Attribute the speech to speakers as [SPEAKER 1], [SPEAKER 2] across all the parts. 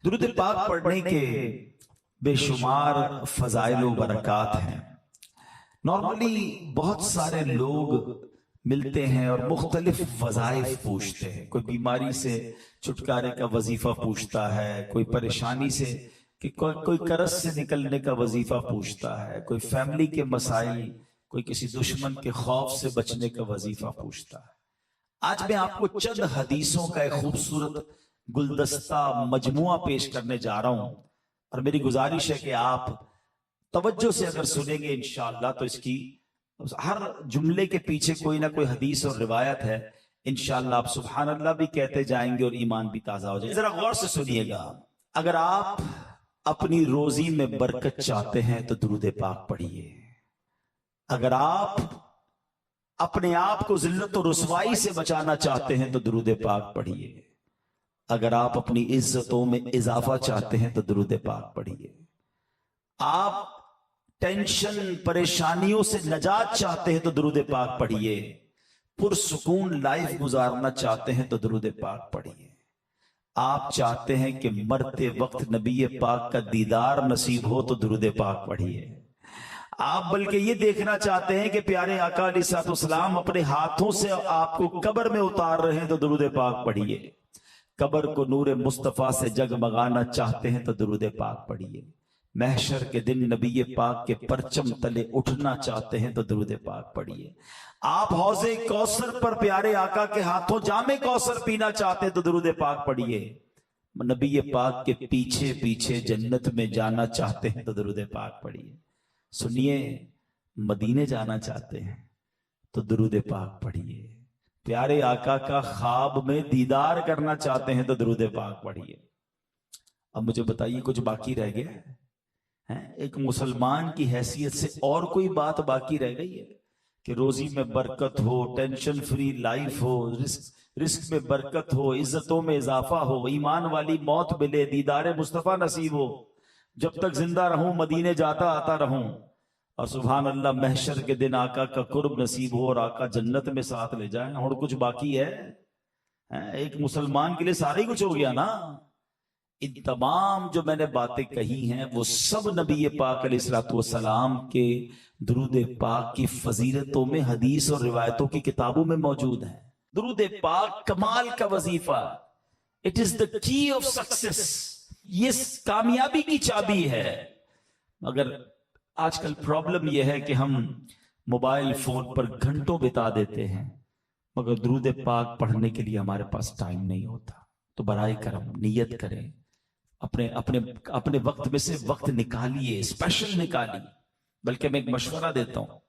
[SPEAKER 1] درود پاک پڑھنے کے بے شمار فضائل و برکات ہیں۔ نارملی بہت سارے لوگ ملتے ہیں اور مختلف وظائف پوچھتے ہیں۔ کوئی بیماری سے چھٹکارے کا وظیفہ پوچھتا ہے، کوئی پریشانی سے کہ کوئی قرض سے نکلنے کا وظیفہ پوچھتا ہے، کوئی فیملی کے مسائل، کوئی کسی دشمن کے خوف سے بچنے کا وظیفہ پوچھتا ہے۔ آج میں آپ کو چند حدیثوں کا ایک خوبصورت گلدستہ مجموعہ پیش کرنے جا رہا ہوں، اور میری گزارش ہے کہ آپ توجہ سے اگر سنیں گے انشاءاللہ تو اس کی ہر جملے کے پیچھے کوئی نہ کوئی حدیث اور روایت ہے۔ انشاءاللہ آپ سبحان اللہ بھی کہتے جائیں گے اور ایمان بھی تازہ ہو جائے گا۔ ذرا غور سے سنیے گا، اگر آپ اپنی روزی میں برکت چاہتے ہیں تو درود پاک پڑھیے۔ اگر آپ اپنے آپ کو ذلت و رسوائی سے بچانا چاہتے ہیں تو درود پاک پڑھیے۔ اگر آپ اپنی عزتوں میں اضافہ چاہتے ہیں تو درود پاک پڑھیے۔ آپ ٹینشن پریشانیوں سے نجات چاہتے ہیں تو درود پاک پڑھیے۔ پرسکون لائف گزارنا چاہتے ہیں تو درود پاک پڑھیے۔ آپ چاہتے ہیں کہ مرتے وقت نبی پاک کا دیدار نصیب ہو تو درود پاک پڑھیے۔ آپ بلکہ یہ دیکھنا چاہتے ہیں کہ پیارے آقا علیہ الصلوۃ والسلام اپنے ہاتھوں سے آپ کو قبر میں اتار رہے ہیں تو درود پاک پڑھیے۔ قبر کو نور مصطفیٰ سے جگمگانا چاہتے ہیں تو درود پاک پڑھیے۔ محشر کے دن نبی پاک کے پرچم تلے اٹھنا چاہتے ہیں تو درود پاک پڑھیے۔ آپ حوض کوثر پر پیارے آقا کے ہاتھوں جام کوثر پینا چاہتے ہیں تو درود پاک پڑھیے۔ نبی پاک کے پیچھے پیچھے جنت میں جانا چاہتے ہیں تو درود پاک پڑھیے۔ سنیے، مدینے جانا چاہتے ہیں تو درود پاک پڑھیے۔ پیارے آقا کا خواب میں دیدار کرنا چاہتے ہیں تو درود پاک پڑھیے۔ اب مجھے بتائیے کچھ باقی رہ گیا ہے؟ ایک مسلمان کی حیثیت سے اور کوئی بات باقی رہ گئی ہے کہ روزی میں برکت ہو، ٹینشن فری لائف ہو، رزق میں برکت ہو، عزتوں میں اضافہ ہو، ایمان والی موت ملے، دیدار مصطفیٰ نصیب ہو، جب تک زندہ رہوں مدینے جاتا آتا رہوں، اور سبحان اللہ محشر کے دن آقا کا قرب نصیب ہو اور آقا جنت میں ساتھ لے جائیں؟ اور کچھ باقی ہے؟ ایک مسلمان کے لیے سارے کچھ ہو گیا نا؟ ان تمام جو میں نے باتیں کہی ہیں وہ سب نبی پاک علیہ الصلوۃ والسلام کے درود پاک کی فضیلتوں میں حدیث اور روایتوں کی کتابوں میں موجود ہیں۔ درود پاک کمال کا وظیفہ، اٹ از دا کی آف سکسیس، یہ کامیابی کی چابی ہے۔ مگر آج کل پرابلم یہ ہے کہ ہم موبائل فون پر گھنٹوں بتا دیتے ہیں، مگر درود پاک پڑھنے کے لیے ہمارے پاس ٹائم نہیں ہوتا۔ تو برائے کرم نیت کریں، اپنے وقت میں سے وقت نکالیے، اسپیشل نکالیے۔ بلکہ میں ایک مشورہ دیتا ہوں،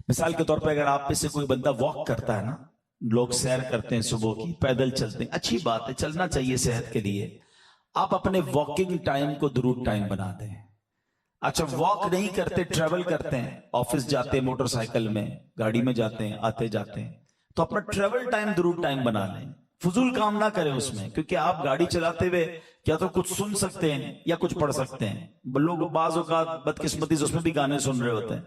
[SPEAKER 1] مثال کے طور پہ اگر آپ میں سے کوئی بندہ واک کرتا ہے نا، لوگ سیر کرتے ہیں صبح کی، پیدل چلتے ہیں، اچھی بات ہے، چلنا چاہیے صحت کے لیے۔ آپ اپنے واکنگ ٹائم کو درود ٹائم بنا دیں۔ اچھا واک نہیں کرتے، ٹریول کرتے ہیں، آفس جاتے ہیں موٹر سائیکل میں، گاڑی میں جاتے ہیں، آتے جاتے ہیں، تو اپنا ٹریول ٹائم درود ٹائم بنا لیں۔ فضول کام نہ کریں اس میں، کیونکہ آپ گاڑی چلاتے ہوئے کیا تو کچھ سن سکتے ہیں یا کچھ پڑھ سکتے ہیں۔ لوگ بعض اوقات بدقسمتی سے اس میں بھی گانے سن رہے ہوتے ہیں،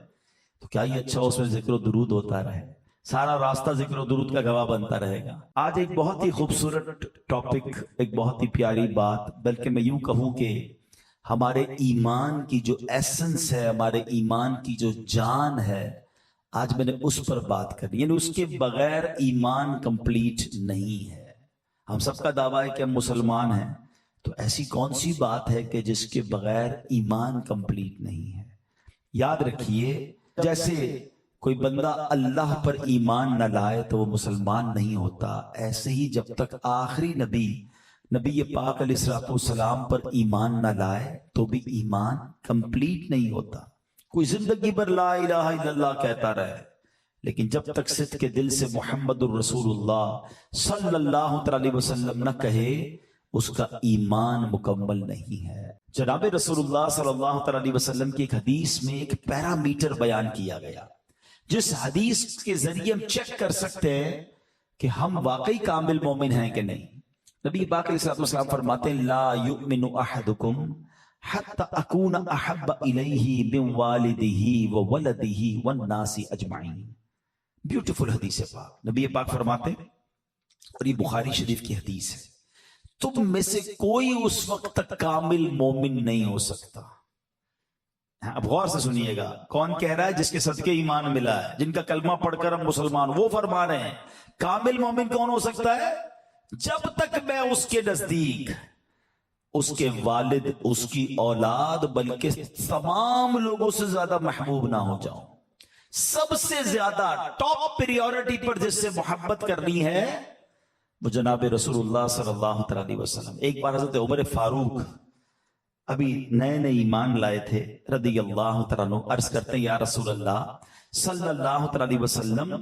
[SPEAKER 1] تو کیا یہ اچھا اس میں ذکر و درود ہوتا رہے، سارا راستہ ذکر و درود کا گواہ بنتا رہے گا۔ آج ایک بہت ہی خوبصورت ٹاپک، ایک بہت ہی پیاری بات، بلکہ میں یوں کہوں کہ ہمارے ایمان کی جو ایسنس ہے، ہمارے ایمان کی جو جان ہے، آج میں نے اس پر بات کرنی، یعنی اس کے بغیر ایمان کمپلیٹ نہیں ہے۔ ہم سب کا دعویٰ ہے کہ ہم مسلمان ہیں، تو ایسی کون سی بات ہے کہ جس کے بغیر ایمان کمپلیٹ نہیں ہے؟ یاد رکھیے، جیسے کوئی بندہ اللہ پر ایمان نہ لائے تو وہ مسلمان نہیں ہوتا، ایسے ہی جب تک آخری نبی پاک علیہ الصلوۃ والسلام پر ایمان نہ لائے تو بھی ایمان کمپلیٹ نہیں ہوتا۔ کوئی زندگی پر لا الہ الا اللہ کہتا رہے، لیکن جب تک صدق کے دل سے محمد الرسول اللہ صلی اللہ علیہ وسلم نہ کہے، اس کا ایمان مکمل نہیں ہے۔ جناب رسول اللہ صلی اللہ علیہ وسلم کی ایک حدیث میں ایک پیرامیٹر بیان کیا گیا، جس حدیث کے ذریعے ہم چیک کر سکتے ہیں کہ ہم واقعی کامل مومن ہیں کہ نہیں۔ نبی پاک علیہ السلام فرماتے ہیں، لا یؤمن احدکم حتی اکون احب الیہ من والدہ وولدہ والناس اجمعین۔ بیوٹیفل حدیث ہے پاک، نبی پاک فرماتے ہیں، اور یہ بخاری شریف کی حدیث ہے، تم میں سے کوئی اس وقت تک کامل مومن نہیں ہو سکتا. اب غور سے سنیے گا، کون کہہ رہا ہے؟ جس کے صدقے ایمان ملا ہے، جن کا کلمہ پڑھ کر ہم مسلمان، وہ فرما رہے ہیں کامل مومن کون ہو سکتا ہے؟ جب تک میں اس کے نزدیک اس کے والد، اس کی اولاد، بلکہ تمام لوگوں سے زیادہ محبوب نہ ہو جاؤں. سب سے زیادہ ٹاپ پریورٹی پر جس سے محبت کرنی ہے وہ جناب رسول اللہ صلی اللہ علیہ وسلم. ایک بار حضرت عمر فاروق ابھی نئے نئے ایمان لائے تھے رضی اللہ تعالیٰ عنہ، عرض کرتے ہیں یا رسول اللہ صلی اللہ علیہ وسلم،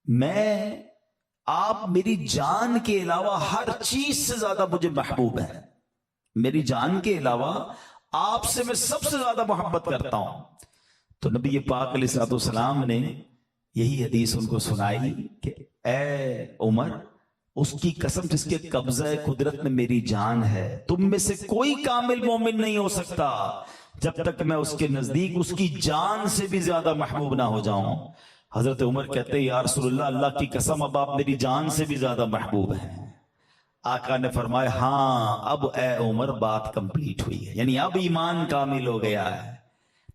[SPEAKER 1] میں آپ میری جان کے علاوہ ہر چیز سے زیادہ مجھے محبوب ہے، میری جان کے علاوہ آپ سے میں سب سے زیادہ محبت کرتا ہوں. تو نبی پاک علیہ السلام نے یہی حدیث ان کو سنائی کہ اے عمر، اس کی قسم جس کے قبضہ قدرت میں میری جان ہے، تم میں سے کوئی کامل مومن نہیں ہو سکتا جب تک میں اس کے نزدیک اس کی جان سے بھی زیادہ محبوب نہ ہو جاؤں. حضرت عمر کہتے ہیں یا رسول اللہ، اللہ کی قسم اب آپ میری جان سے بھی زیادہ محبوب ہیں. آقا نے فرمایا ہاں اب اے عمر بات کمپلیٹ ہوئی ہے، یعنی اب ایمان کامل ہو گیا ہے.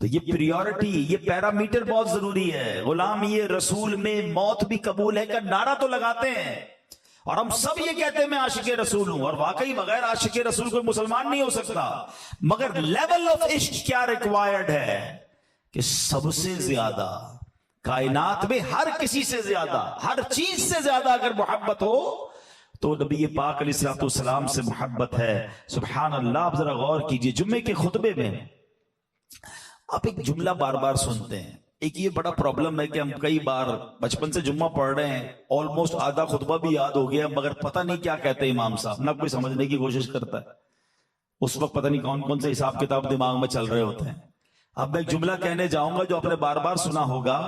[SPEAKER 1] تو یہ پریورٹی، یہ پیرامیٹر بہت ضروری ہے. غلام یہ رسول میں موت بھی قبول ہے کا نعرہ تو لگاتے ہیں، اور ہم سب یہ کہتے ہیں میں عاشق رسول ہوں، اور واقعی بغیر عاشق رسول کوئی مسلمان نہیں ہو سکتا. مگر لیول آف عشق کیا ریکوائرڈ ہے کہ سب سے زیادہ کائنات میں ہر کسی سے زیادہ، ہر چیز سے زیادہ اگر محبت ہو تو نبی پاک علیہ السلام سے محبت ہے. سبحان اللہ. آپ ذرا غور کیجئے، جمعے کے خطبے میں آپ ایک جملہ بار بار سنتے ہیں. ایک یہ بڑا پرابلم ہے کہ ہم کئی بار بچپن سے جمعہ پڑھ رہے ہیں، آلموسٹ آدھا خطبہ بھی یاد ہو گیا، مگر پتہ نہیں کیا کہتے ہیں امام صاحب، نہ کوئی سمجھنے کی کوشش کرتا ہے. اس وقت پتہ نہیں کون کون سے حساب کتاب دماغ میں چل رہے ہوتے ہیں. اب میں ایک جملہ کہنے جاؤں گا جو آپ نے بار بار سنا ہوگا،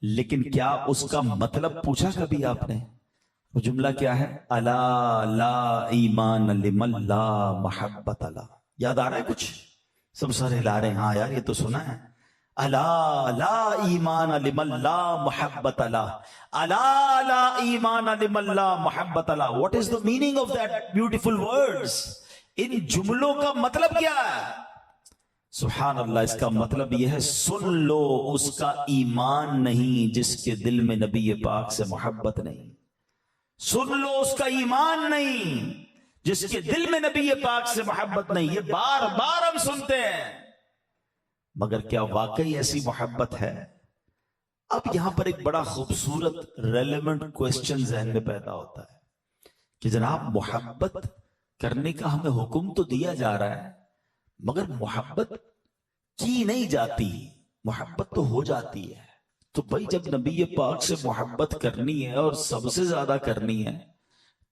[SPEAKER 1] لیکن کیا اس کا مطلب پوچھا کبھی آپ نے؟ وہ جملہ کیا ہے؟ الا لا ایمان لمن لا محبت لا. یاد آ رہا ہے کچھ؟ سب سارے ہلا رہے ہیں ہاں یار یہ تو سنا ہے. الا لا ایمان لمن لا محبت لا، الا لا ایمان لمن لا محبت لا. What is the meaning of that beautiful words؟ ان جملوں کا مطلب کیا ہے؟ سبحان اللہ. اس کا مطلب یہ ہے سن لو اس کا ایمان نہیں جس کے دل میں نبی پاک سے محبت نہیں. سن لو اس کا ایمان نہیں جس کے دل میں نبی پاک سے محبت نہیں. یہ بار بار ہم سنتے ہیں، مگر کیا واقعی ایسی محبت ہے؟ اب یہاں پر ایک بڑا خوبصورت ریلیونٹ کوسچن ذہن میں پیدا ہوتا ہے کہ جناب محبت کرنے کا ہمیں حکم تو دیا جا رہا ہے، مگر محبت کی نہیں جاتی، محبت تو ہو جاتی ہے. تو بھائی جب نبی پاک سے محبت کرنی ہے اور سب سے زیادہ کرنی ہے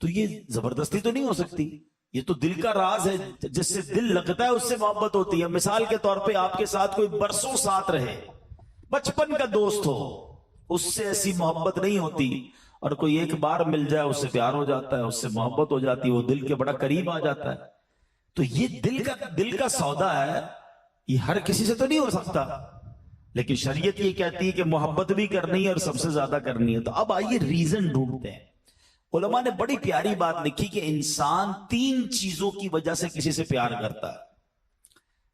[SPEAKER 1] تو یہ زبردستی تو نہیں ہو سکتی. یہ تو دل کا راز ہے، جس سے دل لگتا ہے اس سے محبت ہوتی ہے. مثال کے طور پہ آپ کے ساتھ کوئی برسوں ساتھ رہے، بچپن کا دوست ہو، اس سے ایسی محبت نہیں ہوتی، اور کوئی ایک بار مل جائے اس سے پیار ہو جاتا ہے، اس سے محبت ہو جاتی ہے، وہ دل کے بڑا قریب آ جاتا ہے. تو یہ دل کا سودا ہے، یہ ہر کسی سے تو نہیں ہو سکتا. لیکن شریعت یہ کہتی ہے کہ محبت بھی کرنی ہے اور سب سے زیادہ کرنی ہے. تو اب آئیے ریزن ڈھونڈتے ہیں. علماء نے بڑی پیاری بات لکھی کہ انسان 3 چیزوں کی وجہ سے کسی سے پیار کرتا ہے.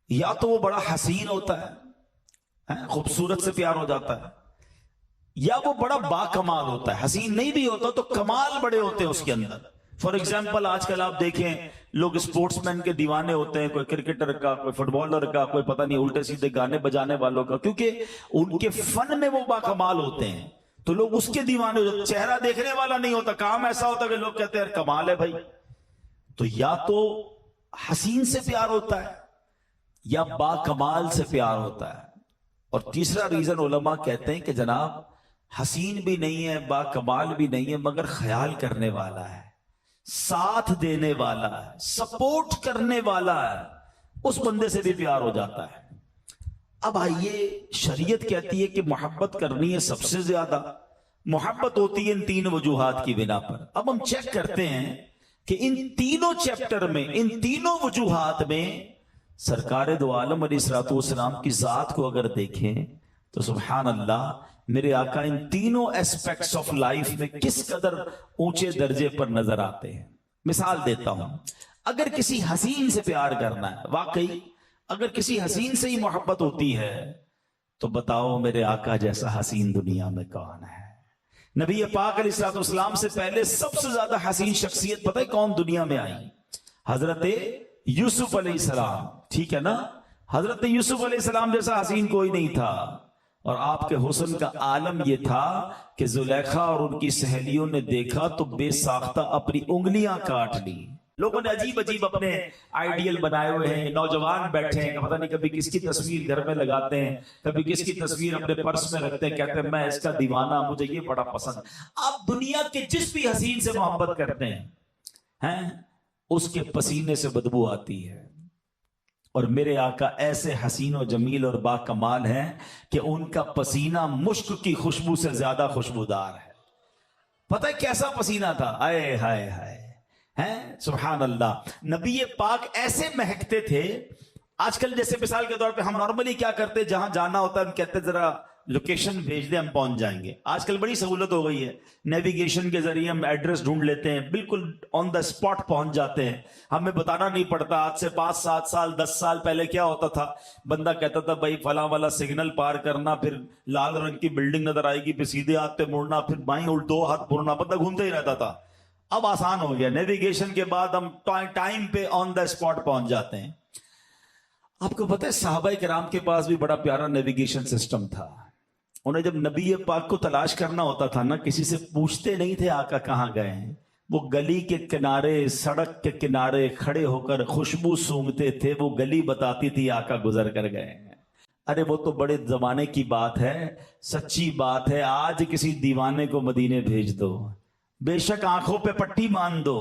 [SPEAKER 1] یا تو وہ بڑا حسین ہوتا ہے، خوبصورت سے پیار ہو جاتا ہے، یا وہ بڑا باکمال ہوتا ہے. حسین نہیں بھی ہوتا تو کمال بڑے ہوتے ہیں اس کے اندر. فار ایگزامپل آج کل آپ دیکھیں لوگ اسپورٹس مین کے دیوانے ہوتے ہیں، کوئی کرکٹر کا، کوئی فٹ بالر کا، کوئی پتہ نہیں الٹے سیدھے گانے بجانے والوں کا، کیونکہ ان کے فن میں وہ باکمال ہوتے ہیں تو لوگ اس کے دیوانے ہوتے. چہرہ دیکھنے والا نہیں ہوتا، کام ایسا ہوتا کہ لوگ کہتے ہیں کمال ہے بھائی. تو یا تو حسین سے پیار ہوتا ہے یا باکمال سے پیار ہوتا ہے. اور تیسرا ریزن علماء کہتے ہیں کہ جناب حسین بھی نہیں ہے، باکمال بھی نہیں ہے، مگر خیال کرنے والا ہے، ساتھ دینے والا ہے، سپورٹ کرنے والا ہے، اس بندے سے بھی پیار ہو جاتا ہے. اب آئیے شریعت کہتی ہے کہ محبت کرنی ہے سب سے زیادہ. محبت ہوتی ہے ان 3 وجوہات کی بنا پر. اب ہم چیک کرتے ہیں کہ ان تینوں چیپٹر میں، ان تینوں وجوہات میں سرکار دو عالم علیہ الصلوۃ والسلام کی ذات کو اگر دیکھیں تو سبحان اللہ میرے آقا ان تینوں ایسپیکٹس آف لائف میں کس قدر اونچے درجے پر نظر آتے ہیں. مثال دیتا ہوں, اگر کسی حسین سے پیار کرنا ہے, واقعی اگر کسی حسین سے ہی محبت ہوتی ہے, تو بتاؤ میرے آقا جیسا حسین دنیا میں کون ہے؟ نبی پاک علیہ الصلوۃ والسلام سے پہلے سب سے زیادہ حسین شخصیت پتہ ہے کون دنیا میں آئی؟ حضرت یوسف علیہ السلام. ٹھیک ہے نا, حضرت یوسف علیہ السلام جیسا حسین کوئی نہیں تھا, اور آپ کے حسن کا عالم یہ تھا کہ زلیخا اور ان کی سہیلیوں نے دیکھا تو بے ساختہ اپنی انگلیاں کاٹ لی. لوگوں نے عجیب عجیب اپنے آئیڈیل بنائے ہوئے ہیں, نوجوان بیٹھے ہیں, پتہ نہیں کبھی کس کی تصویر گھر میں لگاتے ہیں, کبھی کس کی تصویر اپنے پرس میں رکھتے ہیں, کہتے ہیں میں اس کا دیوانہ, مجھے یہ بڑا پسند. آپ دنیا کے جس بھی حسین سے محبت کرتے ہیں اس کے پسینے سے بدبو آتی ہے, اور میرے آقا ایسے حسین و جمیل اور با کمال ہیں کہ ان کا پسینہ مشک کی خوشبو سے زیادہ خوشبودار ہے. پتہ ہے کیسا پسینہ تھا, آئے ہائے ہائے, سبحان اللہ. نبی پاک ایسے مہکتے تھے. آج کل جیسے مثال کے طور پہ ہم نارملی کیا کرتے, جہاں جانا ہوتا ہے ہم کہتے ذرا لوکیشن بھیج دیں ہم پہنچ جائیں گے. آج کل بڑی سہولت ہو گئی ہے, نیویگیشن کے ذریعے ہم ایڈریس ڈھونڈ لیتے ہیں, بالکل آن دا اسپاٹ پہنچ جاتے ہیں, ہمیں بتانا نہیں پڑتا. آج سے 5-7 سال 10 سال پہلے کیا ہوتا تھا, بندہ کہتا تھا بھائی فلاں والا سگنل پار کرنا, پھر لال رنگ کی بلڈنگ نظر آئے گی, پھر سیدھے ہاتھ پہ مڑنا, پھر بائیں اور 2 ہاتھ مڑنا, بندہ گھومتا ہی رہتا تھا. اب آسان ہو گیا, نیویگیشن کے بعد ہم ٹائم پہ آن دا اسپاٹ پہنچ جاتے ہیں. آپ کو پتہ ہے صحابہ کرام کے پاس بھی بڑا پیارا نیویگیشن سسٹم تھا. انہیں جب نبی پاک کو تلاش کرنا ہوتا تھا نا, کسی سے پوچھتے نہیں تھے آقا کہاں گئے ہیں, وہ گلی کے کنارے, سڑک کے کنارے کھڑے ہو کر خوشبو سونگتے تھے, وہ گلی بتاتی تھی آقا گزر کر گئے ہیں. ارے وہ تو بڑے زمانے کی بات ہے, سچی بات ہے. آج کسی دیوانے کو مدینے بھیج دو, بے شک آنکھوں پہ پٹی مان دو,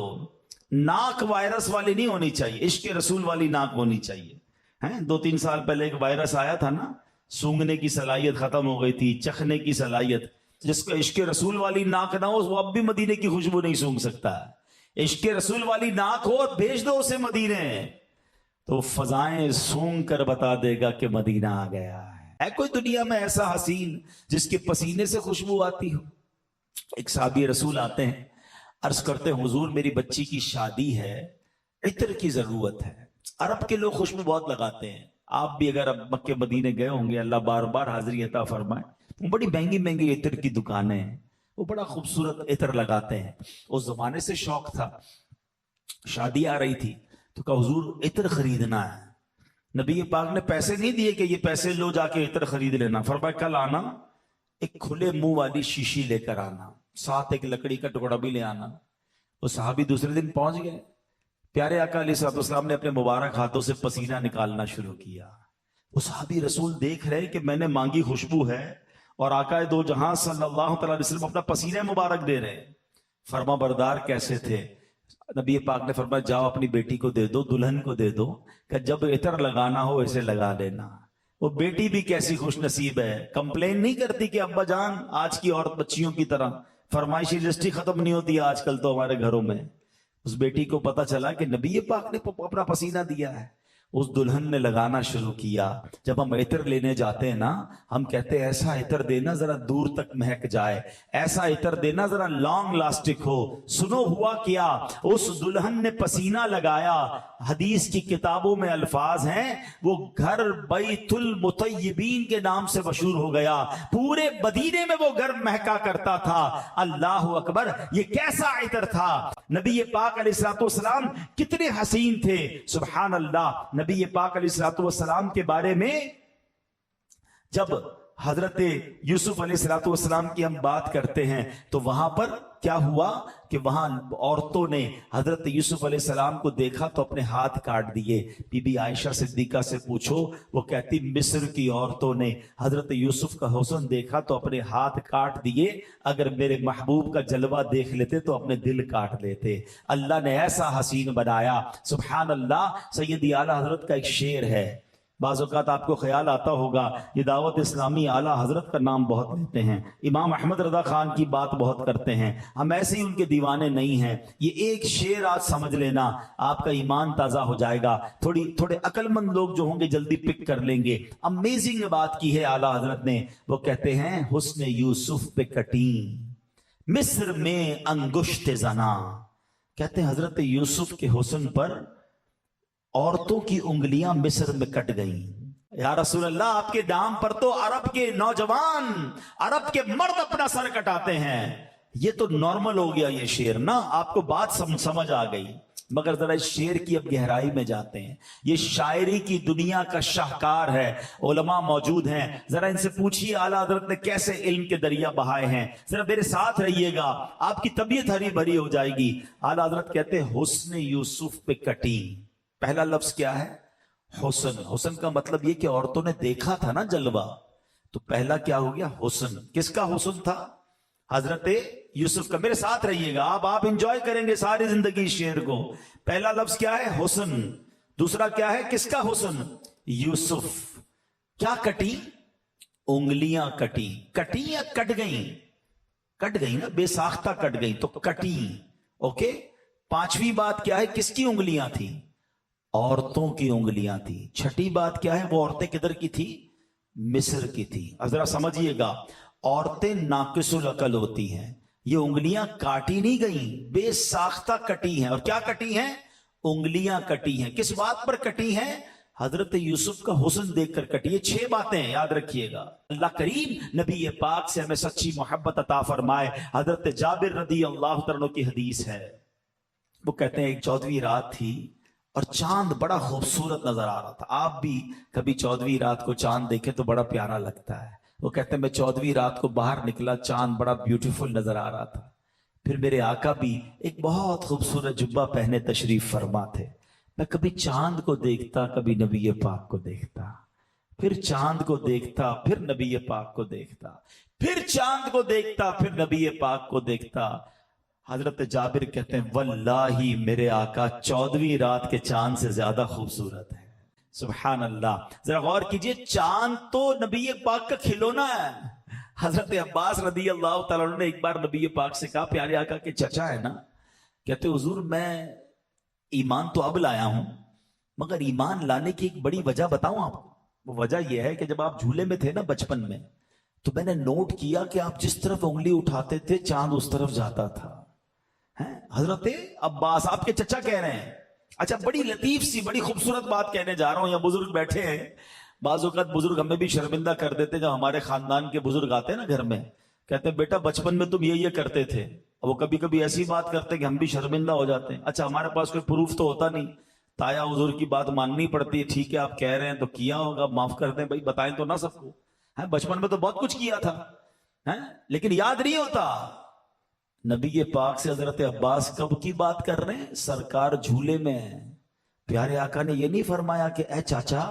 [SPEAKER 1] ناک وائرس والی نہیں ہونی چاہیے, عشق رسول والی ناک ہونی چاہیے. 2-3 سال پہلے ایک وائرس آیا تھا نا, سونگنے کی صلاحیت ختم ہو گئی تھی, چکھنے کی صلاحیت. جس کو عشق رسول والی ناک نہ ہو وہ اب بھی مدینے کی خوشبو نہیں سونگ سکتا. عشق رسول والی ناک ہو, بھیج دو اسے مدینے, تو فضائیں سونگ کر بتا دے گا کہ مدینہ آ گیا ہے. ہے کوئی دنیا میں ایسا حسین جس کے پسینے سے خوشبو آتی ہو؟ ایک صحابی رسول آتے ہیں, عرض کرتے ہیں حضور میری بچی کی شادی ہے, عطر کی ضرورت ہے. عرب کے لوگ خوشبو بہت لگاتے ہیں, آپ بھی اگر اب مکے مدینے گئے ہوں گے, اللہ بار بار حاضری عطا فرمائے, وہ بڑی مہنگی مہنگی عطر کی دکانیں ہیں, وہ بڑا خوبصورت عطر لگاتے ہیں. اس زمانے سے شوق تھا, شادی آ رہی تھی تو کہا حضور عطر خریدنا ہے. نبی پاک نے پیسے نہیں دیے کہ یہ پیسے لو جا کے عطر خرید لینا, فرمایا کل آنا, ایک کھلے منہ والی شیشی لے کر آنا, ساتھ ایک لکڑی کا ٹکڑا بھی لے آنا. وہ صحابی دوسرے دن پہنچ گئے. پیارے آقا علیہ الصلوۃ والسلام نے اپنے مبارک ہاتھوں سے پسینہ نکالنا شروع کیا. وہ صحابی رسول دیکھ رہے کہ میں نے مانگی خوشبو ہے اور آقا دو جہاں صلی اللہ تعالی علیہ وسلم اپنا پسینہ مبارک دے رہے. فرما بردار کیسے تھے, نبی پاک نے فرمایا جاؤ اپنی بیٹی کو دے دو, دلہن کو دے دو, کہ جب عطر لگانا ہو اسے لگا لینا. وہ بیٹی بھی کیسی خوش نصیب ہے, کمپلین نہیں کرتی کہ ابا جان آج کی عورت بچیوں کی طرح فرمائشی لسٹی ختم نہیں ہوتی آج کل تو ہمارے گھروں میں. اس بیٹی کو پتا چلا کہ نبی پاک نے اپنا پسینہ دیا ہے, اس دلہن نے لگانا شروع کیا. جب ہم عطر لینے جاتے ہیں نا, ہم کہتے ہیں ایسا عطر دینا ذرا دور تک مہک جائے, ایسا عطر دینا ذرا لانگ لاسٹک ہو. سنو ہوا کیا, اس دلہن نے پسینہ لگایا. حدیث کی کتابوں میں الفاظ ہیں وہ گھر بیت المطیبین کے نام سے مشہور ہو گیا. پورے مدینے میں وہ گھر مہکا کرتا تھا. اللہ اکبر, یہ کیسا عطر تھا. نبی پاک علیہ الصلوۃ والسلام کتنے حسین تھے, سبحان اللہ. نبی پاک علیہ الصلوۃ والسلام کے بارے میں جب حضرت یوسف علیہ الصلوۃ والسلام کی ہم بات کرتے ہیں تو وہاں پر کیا ہوا کہ وہاں عورتوں نے حضرت یوسف علیہ السلام کو دیکھا تو اپنے ہاتھ کاٹ دیے. بی بی عائشہ صدیقہ سے پوچھو, وہ کہتی مصر کی عورتوں نے حضرت یوسف کا حسن دیکھا تو اپنے ہاتھ کاٹ دیے, اگر میرے محبوب کا جلوہ دیکھ لیتے تو اپنے دل کاٹ لیتے. اللہ نے ایسا حسین بنایا, سبحان اللہ. سیدی اعلیٰ حضرت کا ایک شعر ہے, بعض اوقات آپ کو خیال آتا ہوگا یہ دعوت اسلامی اعلیٰ حضرت کا نام بہت لیتے ہیں, امام احمد رضا خان کی بات بہت کرتے ہیں, ہم ایسے ہی ان کے دیوانے نہیں ہیں. یہ ایک شعر آج سمجھ لینا, آپ کا ایمان تازہ ہو جائے گا. تھوڑے عقل مند لوگ جو ہوں گے جلدی پک کر لیں گے. امیزنگ بات کی ہے اعلیٰ حضرت نے. وہ کہتے ہیں حسن یوسف پہ کٹیں مصر میں انگشت زنا, کہتے ہیں حضرت یوسف کے حسن پر عورتوں کی انگلیاں مصر میں کٹ گئیں. یا رسول اللہ، آپ کے نام پر تو عرب کے نوجوان، عرب کے مرد اپنا سر کٹاتے ہیں. یہ تو نارمل ہو گیا یہ شعر نا، آپ کو بات سمجھ آ گئی. مگر ذرا اس شعر کی اب گہرائی میں جاتے ہیں. یہ شاعری کی دنیا کا شاہکار ہے، علماء موجود ہیں، ذرا ان سے پوچھیے اعلیٰ حضرت نے کیسے علم کے دریا بہائے ہیں. ذرا میرے ساتھ رہیے گا، آپ کی طبیعت ہری بھری ہو جائے گی. اعلیٰ حضرت کہتے ہیں حسن یوسف پہ کٹی. پہلا لفظ کیا ہے؟ حسن. حسن کا مطلب یہ کہ عورتوں نے دیکھا تھا نا جلوہ، تو پہلا کیا ہو گیا؟ حسن. کس کا حسن تھا؟ حضرت یوسف کا. میرے ساتھ رہیے گا، آپ انجوائے کریں گے ساری زندگی شعر کو. پہلا لفظ کیا ہے؟ حسن. دوسرا کیا ہے؟ کس کا حسن؟ یوسف. کیا کٹی؟ انگلیاں کٹی. کٹی یا کٹ گئیں؟ کٹ گئی نا، بے ساختہ کٹ گئی تو کٹی. اوکے. پانچویں بات کیا ہے؟ کس کی انگلیاں تھی؟ عورتوں کی انگلیاں تھی. چھٹی بات کیا ہے؟ وہ عورتیں کدھر کی تھی؟ مصر کی تھی. اب ذرا سمجھیے گا، عورتیں ناقص العقل ہوتی ہیں. یہ انگلیاں کاٹی نہیں گئیں، بے ساختہ کٹی ہیں. اور کیا کٹی ہیں؟ انگلیاں کٹی ہیں. کس بات پر کٹی ہیں؟ حضرت یوسف کا حسن دیکھ کر کٹی. یہ 6 باتیں ہیں، یاد رکھیے گا. اللہ کریم نبی پاک سے ہمیں سچی محبت عطا فرمائے. حضرت جابر رضی اللہ عنہ کی حدیث ہے. وہ کہتے ہیں ایک 14ویں رات تھی اور چاند بڑا خوبصورت نظر آ رہا تھا. آپ بھی کبھی 14ویں رات کو چاند دیکھیں تو بڑا پیارا لگتا ہے. وہ کہتے ہیں میں 14ویں رات کو باہر نکلا، چاند بڑا بیوٹیفل نظر آ رہا تھا. پھر میرے آقا بھی ایک بہت خوبصورت جبہ پہنے تشریف فرما تھے. میں کبھی چاند کو دیکھتا، کبھی نبی پاک کو دیکھتا، پھر چاند کو دیکھتا، پھر نبی پاک کو دیکھتا، پھر چاند کو دیکھتا، پھر نبی پاک کو دیکھتا. حضرت جابر کہتے ہیں واللہ میرے آقا 14ویں رات کے چاند سے زیادہ خوبصورت ہے. سبحان اللہ. ذرا غور کیجئے، چاند تو نبی پاک کا کھلونا ہے. حضرت عباس رضی اللہ تعالیٰ عنہ نے ایک بار نبی پاک سے کہا، پیارے آقا کے چچا ہے نا، کہتے حضور میں ایمان تو اب لایا ہوں، مگر ایمان لانے کی ایک بڑی وجہ بتاؤں آپ کو. وہ وجہ یہ ہے کہ جب آپ جھولے میں تھے نا بچپن میں، تو میں نے نوٹ کیا کہ آپ جس طرف انگلی اٹھاتے تھے چاند اس طرف جاتا تھا. حضرت عباس آپ کے چچا کہہ رہے ہیں. اچھا، بڑی لطیف سی بڑی خوبصورت بات کہنے جا رہا ہوں. یا بزرگ بیٹھے ہیں، بعض اوقات بزرگ ہمیں بھی شرمندہ کر دیتے. جب ہمارے خاندان کے بزرگ آتے ہیں نا گھر میں، کہتے ہیں بیٹا بچپن میں تم یہ کرتے تھے. وہ کبھی کبھی ایسی بات کرتے کہ ہم بھی شرمندہ ہو جاتے ہیں. اچھا، ہمارے پاس کوئی پروف تو ہوتا نہیں، تایا حضور کی بات ماننی پڑتی ہے. ٹھیک ہے آپ کہہ رہے ہیں تو کیا ہوگا، معاف کر دیں بھائی، بتائیں تو نہ سب کو. بچپن میں تو بہت کچھ کیا تھا لیکن یاد نہیں ہوتا. نبی پاک سے حضرت عباس کب کی بات کر رہے ہیں؟ سرکار جھولے میں. پیارے آقا نے یہ نہیں فرمایا کہ اے چاچا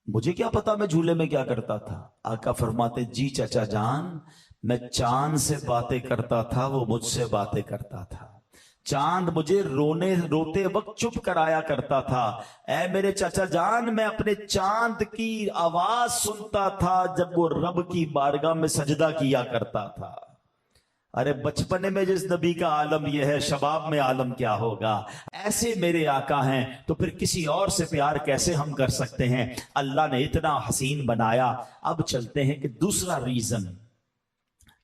[SPEAKER 1] مجھے کیا پتا میں جھولے میں کیا کرتا تھا. آقا فرماتے جی چچا جان، میں چاند سے باتیں کرتا تھا، وہ مجھ سے باتیں کرتا تھا. چاند مجھے روتے وقت چپ کرایا کرتا تھا. اے میرے چچا جان، میں اپنے چاند کی آواز سنتا تھا جب وہ رب کی بارگاہ میں سجدہ کیا کرتا تھا. ارے بچپنے میں جس نبی کا عالم یہ ہے، شباب میں عالم کیا ہوگا. ایسے میرے آقا ہیں تو پھر کسی اور سے پیار کیسے ہم کر سکتے ہیں؟ اللہ نے اتنا حسین بنایا. اب چلتے ہیں کہ دوسرا ریزن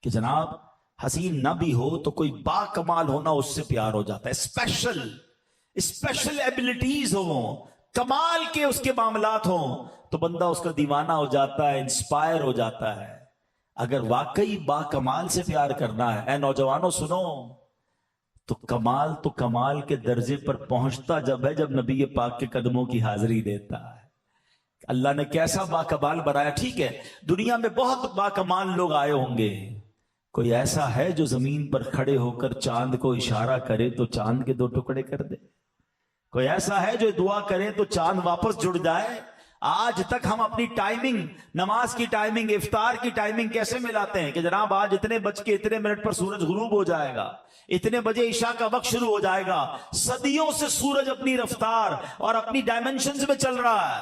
[SPEAKER 1] کہ جناب حسین نہ بھی ہو تو کوئی با کمال ہونا اس سے پیار ہو جاتا ہے. اسپیشل ایبلٹیز ہوں، کمال کے اس کے معاملات ہوں تو بندہ اس کا دیوانہ ہو جاتا ہے، انسپائر ہو جاتا ہے. اگر واقعی با کمال سے پیار کرنا ہے، اے نوجوانوں سنو، تو کمال کے درجے پر پہنچتا جب ہے جب نبی پاک کے قدموں کی حاضری دیتا ہے. اللہ نے کیسا با کمال بنایا. ٹھیک ہے دنیا میں بہت با کمال لوگ آئے ہوں گے، کوئی ایسا ہے جو زمین پر کھڑے ہو کر چاند کو اشارہ کرے تو چاند کے 2 ٹکڑے کر دے؟ کوئی ایسا ہے جو دعا کرے تو چاند واپس جڑ جائے؟ آج تک ہم اپنی ٹائمنگ، نماز کی ٹائمنگ، افطار کی ٹائمنگ کیسے ملاتے ہیں کہ جناب آج اتنے بج کے اتنے منٹ پر سورج غروب ہو جائے گا، اتنے بجے عشاء کا وقت شروع ہو جائے گا. صدیوں سے سورج اپنی رفتار اور اپنی ڈائمنشنز میں چل رہا ہے.